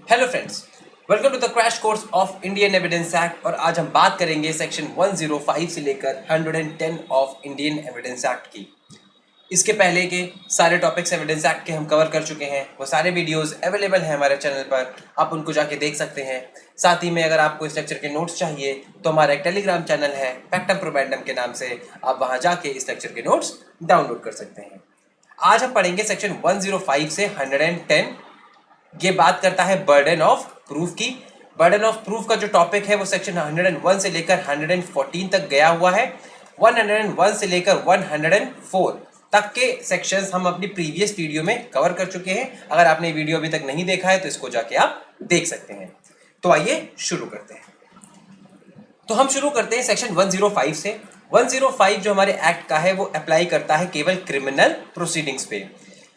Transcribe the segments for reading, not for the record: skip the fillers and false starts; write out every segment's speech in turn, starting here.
Hello friends, welcome to the crash course of Indian evidence act. और आज हम बात करेंगे सेक्शन 105 से लेकर 110 ऑफ इंडियन एविडेंस एक्ट की। इसके पहले के सारे टॉपिक्स एविडेंस एक्ट के हम कवर कर चुके हैं। वो सारे वीडियोस अवेलेबल हैं हमारे चैनल पर, आप उनको जाके देख सकते हैं। साथ ही में अगर आपको इस लेक्चर के नोट्स चाहिए तो हमारा एक टेलीग्राम चैनल है फैक्टम प्रोबैंडम के नाम से, आप वहाँ जाके इस लेक्चर के नोट्स डाउनलोड कर सकते हैं। आज हम पढ़ेंगे सेक्शन 105 से 110। ये बात करता है बर्डन ऑफ प्रूफ की। बर्डन ऑफ प्रूफ का जो टॉपिक है वो सेक्शन 101 से लेकर 114 तक गया हुआ है। 101 से लेकर 104 तक के सेक्शंस हम अपनी प्रीवियस वीडियो में कवर कर चुके हैं। अगर आपने वीडियो अभी तक नहीं देखा है तो इसको जाके आप देख सकते हैं। तो आइए शुरू करते हैं। तो हम शुरू करते हैं सेक्शन 105 से। 105 जो हमारे एक्ट का है वो अप्लाई करता है केवल क्रिमिनल प्रोसीडिंग्स पे।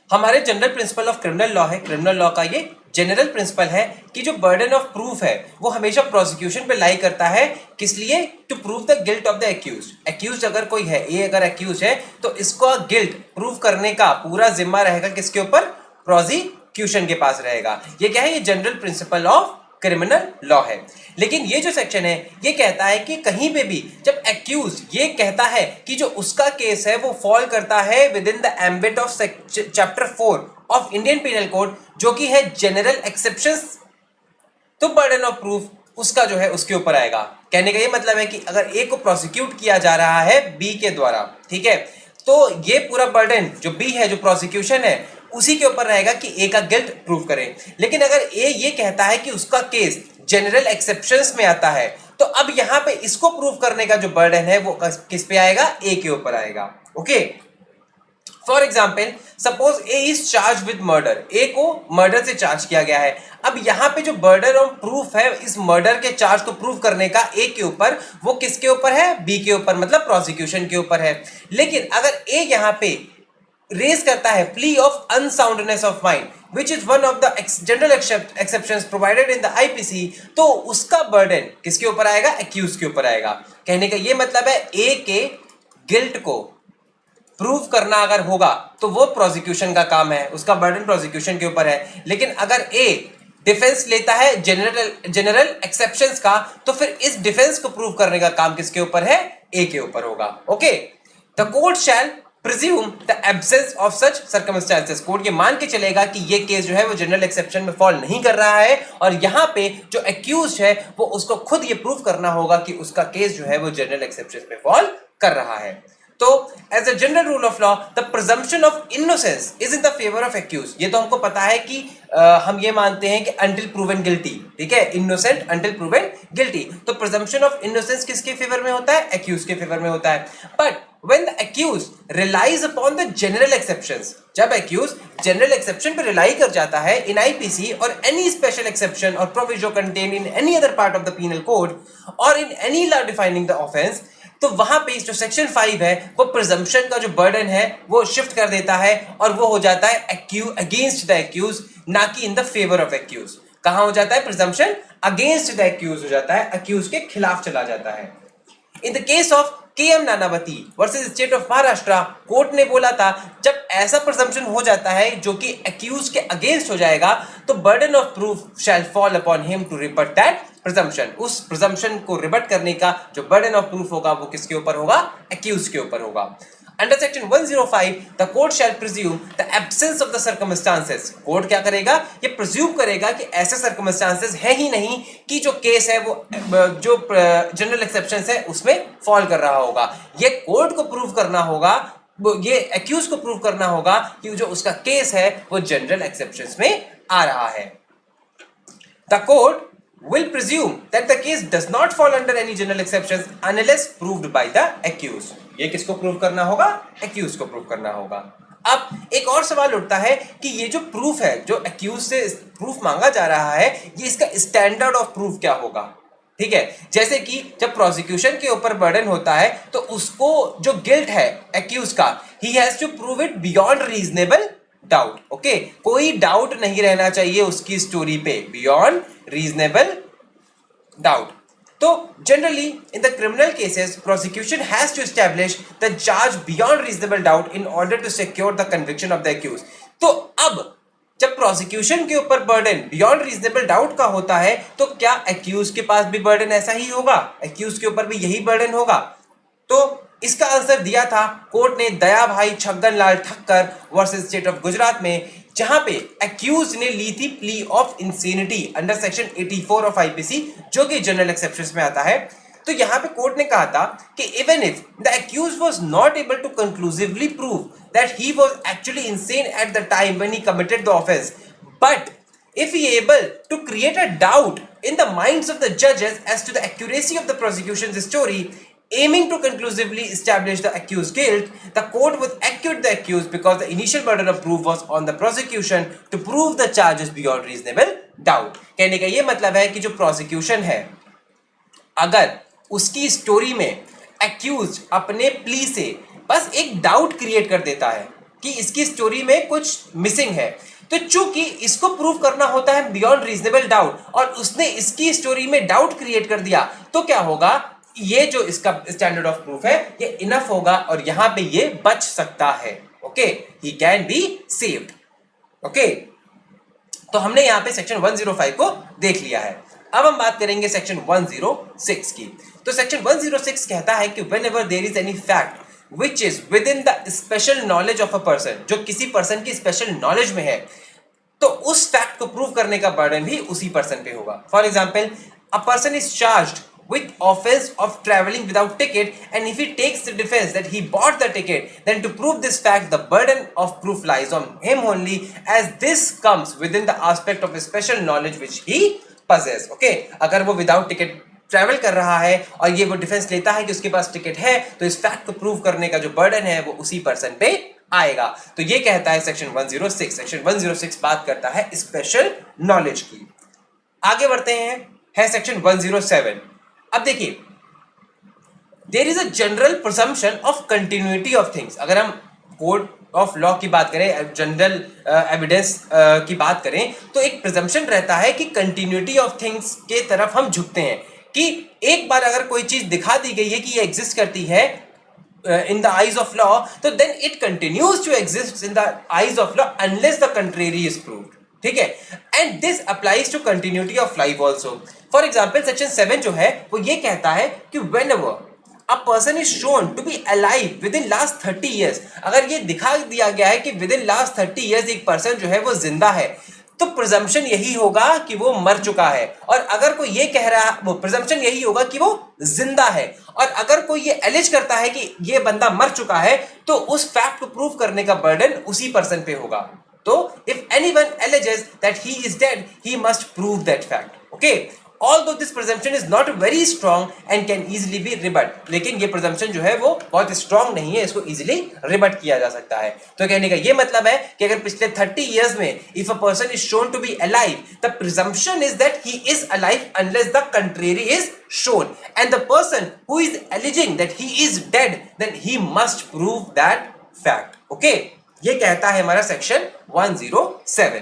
हमारे general principle of criminal law है, क्रिमिनल लॉ का ये जनरल प्रिंसिपल है कि जो बर्डन ऑफ प्रूफ है वो हमेशा प्रोसिक्यूशन पे लाई करता है। किस लिए? To prove the guilt of the accused. Accused अगर कोई है, ए अगर एक्यूज है तो इसको गिल्ट प्रूव करने का पूरा जिम्मा रहेगा किसके ऊपर? प्रोसिक्यूशन के पास रहेगा। ये क्या है? ये general principle of criminal law है। लेकिन ये जो सेक्शन है ये कहता है कि कहीं पे भी जब एक्यूज ये कहता है कि जो उसका केस है वो फॉल करता है within the ambit of chapter 4 of Indian penal code, जो कि है जनरल एक्सेप्शंस, तो बर्डन ऑफ प्रूफ उसका जो है उसके ऊपर आएगा। कहने का ये मतलब है कि अगर ए को प्रोसिक्यूट किया जा रहा है बी के द्वारा, ठीक है, तो ये पूरा बर्डन जो बी है, जो प्रोसिक्यूशन है, उसी के ऊपर रहेगा कि ए का गिल्ट प्रूव करे। लेकिन अगर ए ये कहता है कि उसका केस जनरल एक्सेप्शंस में आता है तो अब यहां पे इसको प्रूव करने का जो बर्डन है वो किस पे आएगा? ए के ऊपर आएगा। Okay, for example suppose A is charge with murder. A को मर्डर से चार्ज किया गया है। अब यहां पे जो बर्डन ऑफ प्रूफ है इस मर्डर के चार्ज को प्रूव करने का ए के ऊपर, वो किसके ऊपर है? बी के ऊपर, मतलब प्रोसिक्यूशन के ऊपर है। लेकिन अगर ए यहां पे रेज करता है plea of unsoundness of mind which is one of the general exceptions provided in the IPC, तो उसका बर्डन किसके ऊपर आएगा? एक्यूज के ऊपर आएगा। कहने का ये मतलब है ए के गिल्ट को प्रूव करना अगर होगा तो वो प्रोसिक्यूशन का काम है, उसका बर्डन प्रोसिक्यूशन के ऊपर है। लेकिन अगर ए डिफेंस लेता है जनरल एक्सेप्शंस का, तो फिर इस डिफेंस को प्रूव करने का काम किसके ऊपर है? ए के ऊपर होगा। Okay, the court shell presume the absence of such circumstances. Court ये मान के चलेगा कि ये केस जो है वो जनरल एक्सेप्शन में फॉल नहीं कर रहा है, और यहां पे जो एक्यूज है वो उसको खुद ये प्रूव करना होगा कि उसका केस जो है वो जनरल एक्सेप्शन में फॉल कर रहा है। तो as a general rule of law the presumption of innocence is in the favour of accused. ये तो हमको पता है कि हम ये मानते हैं कि अंटिल प्रूवन गिल्टी, ठीक है, इनोसेंट अंटिल प्रूवन गिल्टी। तो प्रिजम्पशन ऑफ इनोसेंस किसके फेवर में होता है? एक्यूज के फेवर में होता है। But when the accused relies upon the general exceptions, जब accused general exception पे rely कर जाता है in IPC or any special exception or provision contained in any other part of the penal code or in any law defining the offense, तो वहां पे जो section 5 है वो प्रिजम्पशन का जो बर्डन है वो शिफ्ट कर देता है और वो हो जाता है अगेंस्ट द एक्यूज, ना कि in the favour of accused. कहां हो जाता है? प्रिजम्पशन अगेंस्ट द एक्यूज हो जाता है, एक्यूज के खिलाफ चला जाता है। In the case of KM. Nanavati versus state of Maharashtra, court ने बोला था जब ऐसा प्रिजम्पशन हो जाता है जो कि एक्यूज के अगेंस्ट हो जाएगा तो burden of proof shall fall upon him to rebut that presumption. उस प्रिजम्पशन को रिबट करने का जो बर्डन ऑफ प्रूफ होगा वो किसके ऊपर होगा? एक्यूज के ऊपर होगा। Under section 105, the court shall presume the absence of the circumstances. Court क्या करेगा? ये प्रिज्यूम करेगा कि ऐसे सर्कमस्टांसेस है ही नहीं कि जो केस है वो जो जनरल एक्सेप्शंस है उसमें फॉल कर रहा होगा। ये कोर्ट को प्रूव करना होगा, ये एक्यूज को प्रूव करना होगा कि जो उसका केस है वो जनरल एक्सेप्शंस में आ रहा है। The court will presume that the case does not fall under any general exceptions unless proved by the accused. ये किसको प्रूव करना होगा? एक्यूज को प्रूव करना होगा। अब एक और सवाल उठता है कि ये जो प्रूफ है, जो एक्यूज से प्रूफ मांगा जा रहा है, ये इसका स्टैंडर्ड ऑफ प्रूफ क्या होगा? ठीक है, जैसे कि जब प्रोसिक्यूशन के ऊपर बर्डन होता है तो उसको जो गिल्ट है एक्यूज का, he has to prove it beyond reasonable doubt. Okay, कोई डाउट नहीं रहना चाहिए उसकी स्टोरी पे, बियॉन्ड रीजनेबल डाउट। तो generally in the criminal cases prosecution has to establish the charge beyond reasonable doubt in order to secure the conviction of the accused. तो अब जब प्रोसिक्यूशन के ऊपर बर्डन बियॉन्ड रीजनेबल डाउट का होता है तो क्या एक्यूज के पास भी बर्डन ऐसा ही होगा, एक्यूज के ऊपर भी यही बर्डन होगा? तो इसका आंसर दिया था कोर्ट ने Dayabhai Chhaganlal Thakkar versus state of Gujarat में, जहां पे एक्यूज ने ली थी plea of insanity under section 84 of IPC, जो कि जनरल एक्सेप्शंस में आता है। तो यहां पे कोर्ट ने कहा था कि even if the accused was not able to conclusively prove that he was actually insane at the time when he committed the offence, but if he able to create a doubt in the minds of the judges as to the accuracy of the prosecution's story, aiming to conclusively establish the accused's guilt, the court would acquit the accused because the initial burden of proof was on the prosecution to prove the charges beyond reasonable doubt। कहने का ये मतलब है कि जो prosecution है, अगर उसकी स्टोरी में एक्यूज अपने प्ली से बस एक डाउट क्रिएट कर देता है कि इसकी स्टोरी में कुछ मिसिंग है, तो चूंकि इसको प्रूव करना होता है बियॉन्ड रीजनेबल डाउट और उसने इसकी स्टोरी में डाउट क्रिएट कर दिया, तो क्या होगा, ये जो इसका स्टैंडर्ड ऑफ प्रूफ है ये इनफ होगा और यहां पे ये बच सकता है। Okay, he can be saved. Okay, तो हमने यहां पे सेक्शन 105 को देख लिया है। अब हम बात करेंगे सेक्शन 106 की। तो सेक्शन 106 कहता है कि whenever there is any fact which is within the special knowledge of a person, जो किसी पर्सन की स्पेशल नॉलेज में है, तो उस फैक्ट को प्रूव करने का बर्डन भी उसी पर्सन पे होगा। For example, a person is charged with offense of traveling without ticket, and if he takes the defense that he bought the ticket, then to prove this fact the burden of proof lies on him only, as this comes within the aspect of a special knowledge which he possess। okay, अगर वो without ticket travel कर रहा है और ये वो defence लेता है कि उसके पास टिकट है, तो इस फैक्ट को प्रूव करने का जो बर्डन है वो उसी पर्सन पे आएगा। तो ये कहता है सेक्शन 106। सेक्शन 106 बात करता है स्पेशल नॉलेज की। आगे बढ़ते हैं, है सेक्शन 107। अब देखिए, there is a general presumption of continuity of things. अगर हम कोड ऑफ लॉ की बात करें, जनरल एविडेंस की बात करें, तो एक प्रिजम्पशन रहता है कि कंटिन्यूटी ऑफ थिंग्स के तरफ हम झुकते हैं कि एक बार अगर कोई चीज दिखा दी गई है कि ये एग्जिस्ट करती है in the eyes of law, तो then it continues to exist in the eyes of law unless the contrary is proved। ठीक है, and this applies to continuity of life also। For example, section 7 जो है वो ये कहता है कि whenever a person is shown to be alive within last 30 years, अगर ये दिखा दिया गया है कि within last 30 years एक पर्सन जो है वो जिंदा है, तो प्रिजम्पशन यही होगा कि वो मर चुका है। और अगर कोई ये कह रहा है, वो प्रिजम्पशन यही होगा कि वो जिंदा है। और अगर कोई ये एलिज करता है कि ये बंदा मर चुका है, तो उस फैक्ट को प्रूव करने का बर्डन उसी पर्सन पे होगा। तो if anyone alleges that he is dead, he must prove that fact. Okay, although this presumption is not very strong and can easily be rebut, लेकिन ये presumption जो है वो बहुत strong नहीं है, इसको easily rebut किया जा सकता है। तो कहने का ये मतलब है कि अगर पिछले 30 years में if a person is shown to be alive, the presumption is that he is alive unless the contrary is shown, and the person who is alleging that he is dead, then he must prove that fact। okay, ये कहता है हमारा section 107।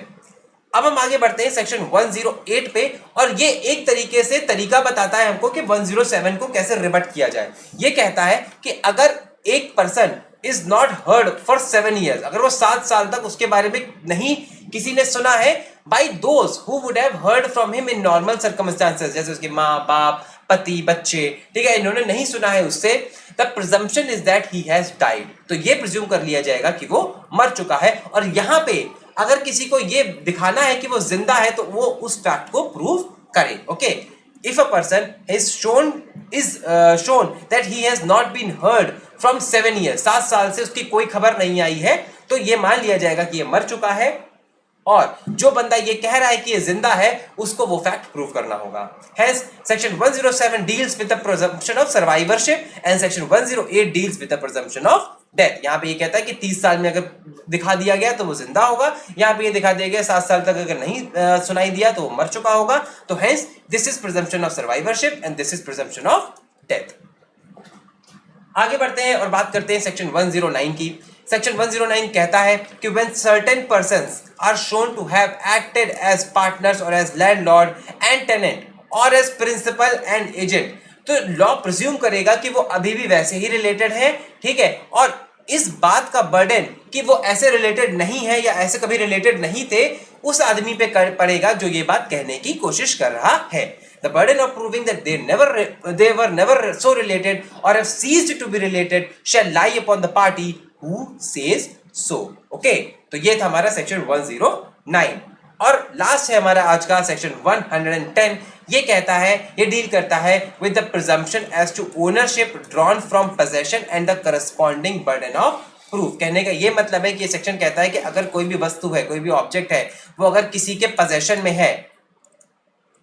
अब हम आगे बढ़ते हैं section 108 पे, और ये एक तरीके से तरीका बताता है हमको कि 107 को कैसे रिबट किया जाए। ये कहता है कि अगर एक person is not heard for 7 years, अगर वो 7 साल तक उसके बारे में नहीं किसी ने सुना है, by those who would have heard from him in normal circumstances, जैसे उसके माँ बाप, पति, बच्चे, ठीक है, इन्होंने नहीं सुना है उससे, the presumption is that he has died. तो ये प्रिज्यूम कर लिया जाएगा कि वो मर चुका है। और यहाँ पे अगर किसी को ये दिखाना है कि वो जिंदा है, तो वो उस फैक्ट को प्रूव करे। Okay, if a person is shown that he has not been heard from 7 years, 7 साल से उसकी कोई खबर नहीं आई है, तो ये मान लिया जाएगा कि ये मर चुका है। और जो बंदा ये कह रहा है कि ये जिंदा है, उसको वो फैक्ट प्रूव करना होगा। Hence, section 107 deals with the presumption of survivorship and section 108 deals with the presumption of death। यहाँ पे ये कहता है कि 30 साल में अगर दिखा दिया गया तो वो जिंदा होगा, यहाँ पे ये दिखा दिया गया 7 साल तक अगर नहीं सुनाई दिया तो वो मर चुका होगा। तो hence, this is presumption of survivorship and this is presumption of death। आगे बढ़ते हैं और बात करते हैं सेक्शन 109 की। सेक्शन 109 कहता है कि when certain persons are shown to have acted as partners or as landlord and tenant or as principal and agent, तो लॉ प्रिज्यूम करेगा कि वो अभी भी वैसे ही रिलेटेड है, ठीक है, और इस बात का बर्डन कि वो ऐसे रिलेटेड नहीं है या ऐसे कभी रिलेटेड नहीं थे, उस आदमी पे पड़ेगा जो ये बात कहने की कोशिश कर रहा है. The burden of proving that they were never so related or have ceased to be related shall lie upon the party who says so. Okay, तो ये था हमारा सेक्शन 109. और लास्ट है हमारा आज का सेक्शन 110. ये कहता है, ये डील करता है with the presumption as to ownership drawn from possession and the corresponding burden of proof. कहने का ये मतलब है कि ये सेक्शन कहता है कि अगर कोई भी वस्तु है, कोई भी ऑब्जेक्ट है, वो अगर किसी के पोजेशन में है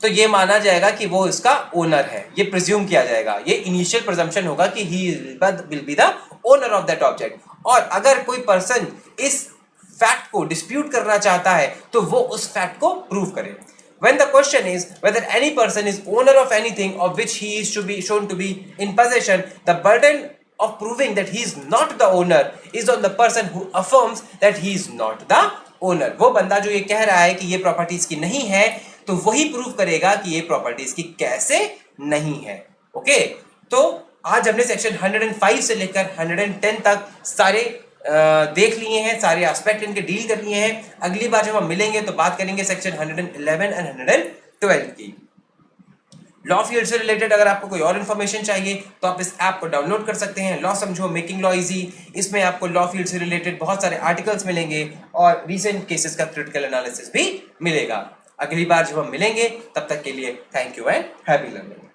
तो ये माना जाएगा कि वो इसका ओनर है. ये प्रिज्यूम किया जाएगा. ये इनिशियल प्रिजम्पशन होगा कि he will be the owner of that object. और अगर कोई पर्सन इस फैक्ट को डिस्प्यूट करना चाहता है तो वो उस फैक्ट को प्रूव करे. When the question is whether any person is owner of anything of which he is to be shown to be in possession, the burden of proving that he is not the owner is on the person who affirms that he is not the owner. वो बंदा जो ये कह रहा है कि ये property इसकी नहीं है, तो वही प्रूव करेगा कि ये प्रॉपर्टी इसकी कैसे नहीं है. ओके, तो आज हमने सेक्शन 105 से लेकर 110 तक सारे देख लिए हैं, सारे एस्पेक्ट इनके डील कर लिए हैं. अगली बार जब हम मिलेंगे तो बात करेंगे सेक्शन 111 एंड 112 की. लॉ फील्ड से रिलेटेड अगर आपको कोई और इन्फॉर्मेशन चाहिए तो आप इस ऐप को डाउनलोड कर सकते हैं. लॉ समझो, मेकिंग लॉ इजी. इसमें आपको लॉ फील्ड से रिलेटेड बहुत सारे आर्टिकल्स मिलेंगे और रीसेंट केसेस का क्रिटिकल एनालिसिस भी मिलेगा. अगली बार जब हम मिलेंगे तब तक के लिए thank you and happy learning.